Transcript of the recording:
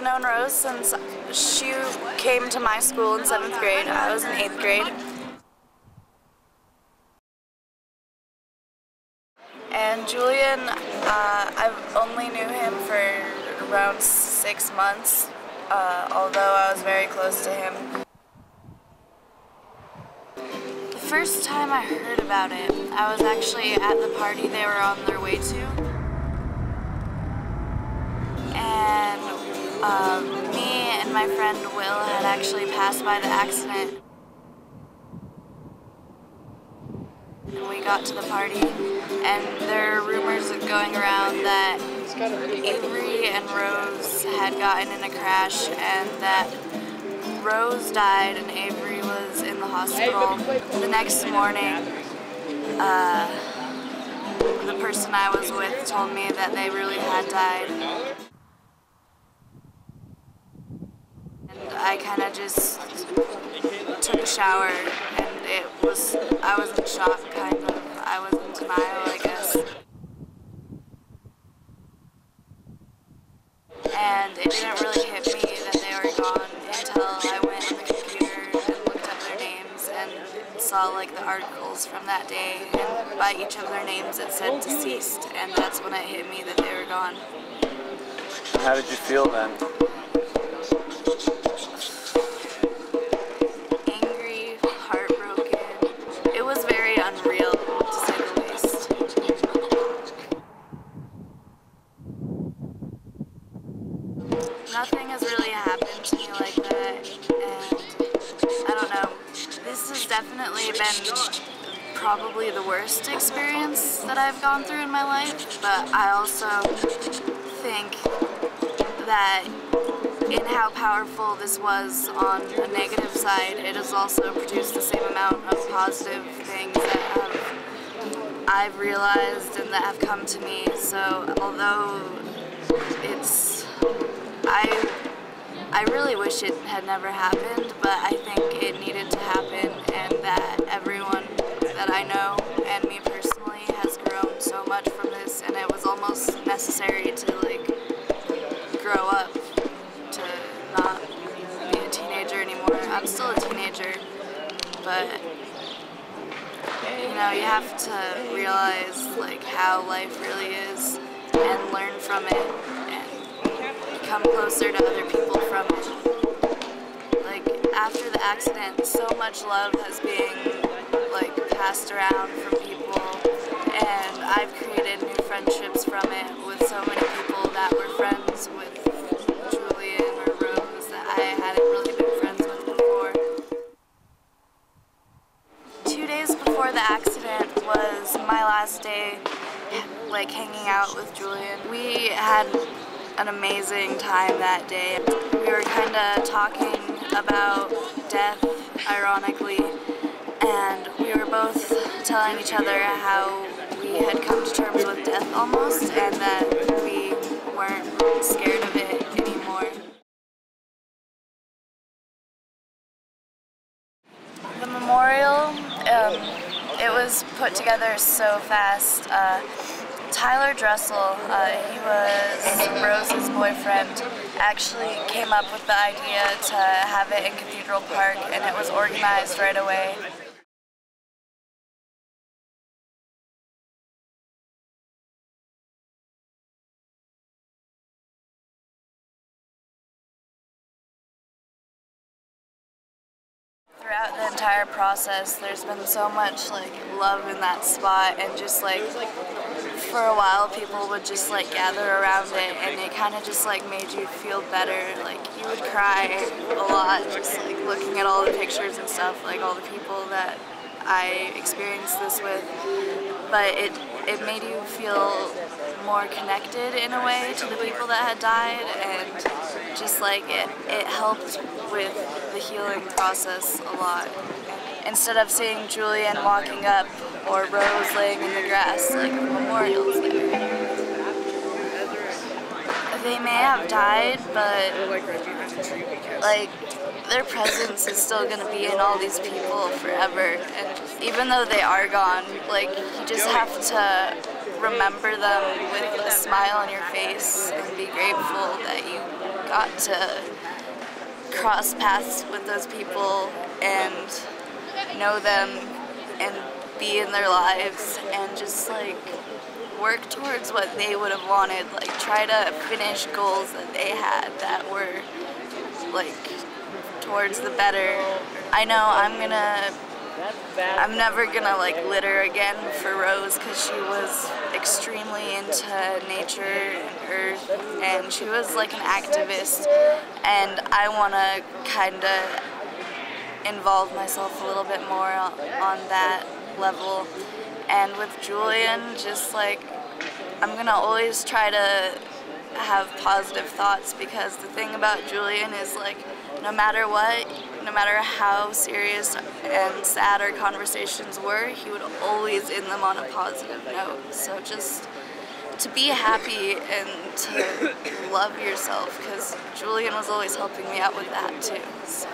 known Rose since she came to my school in 7th grade. I was in 8th grade. And Julian, I only knew him for around 6 months, although I was very close to him. The first time I heard about it, I was actually at the party they were on their way to. And me and my friend Will had actually passed by the accident. And we got to the party, and there are rumors going around that Avery and Rose had gotten in a crash and that Rose died and Avery was in the hospital. The next morning, the person I was with told me that they really had died. And I kind of just took a shower, and I was in shock, kind of. I was in denial, I guess. And it didn't really hit me that they were gone until I went on the computer and looked up their names and saw like the articles from that day, and by each of their names it said deceased, and that's when it hit me that they were gone. How did you feel then? Angry, heartbroken. It was very unreal, to say the least. Nothing has really happened to me like that, and I don't know. This has definitely been probably the worst experience that I've gone through in my life, but I also think that in how powerful this was on the negative side, it has also produced the same amount of positive things that I've realized and that have come to me. So although I really wish it had never happened, but I think it needed to happen, and that everyone that I know and me personally has grown so much from this, and it was almost necessary to like grow up, to not be a teenager anymore. I'm still a teenager, but you know, you have to realize like how life really is and learn from it and become closer to other people from it. Like after the accident, so much love has been like passed around from people, and I've created new friendships from it with so many people that were friends with Julian or Rose that I hadn't really been friends with before. 2 days before the accident was my last day like hanging out with Julian. We had an amazing time that day. We were kind of talking about death, ironically, and we were both telling each other how we had come to terms with death almost, and that we weren't scared of it anymore. The memorial, it was put together so fast. Tyler Dressel, he was Rose's boyfriend, actually came up with the idea to have it in Cathedral Park, and it was organized right away. Throughout the entire process, there's been so much like love in that spot, and just like for a while people would just like gather around it, and it kind of just like made you feel better. Like you would cry a lot just like looking at all the pictures and stuff, like all the people that I experienced this with, but it made you feel more connected in a way to the people that had died, and just like it helped with the healing process a lot. Instead of seeing Julian walking up or Rose laying in the grass, like the memorial's there. They may have died, but like their presence is still going to be in all these people forever. And even though they are gone, like you just have to remember them with a smile on your face and be grateful that you got to cross paths with those people and know them and be in their lives and just like work towards what they would have wanted, like try to finish goals that they had that were like towards the better. I know I'm never gonna like litter again for Rose because she was extremely into nature and earth, and she was like an activist, and I want to kind of involve myself a little bit more on that level. And with Julian, just like I'm gonna always try to have positive thoughts, because the thing about Julian is like no matter what, no matter how serious and sad our conversations were, he would always end them on a positive note. So just to be happy and to love yourself, because Julian was always helping me out with that too. So.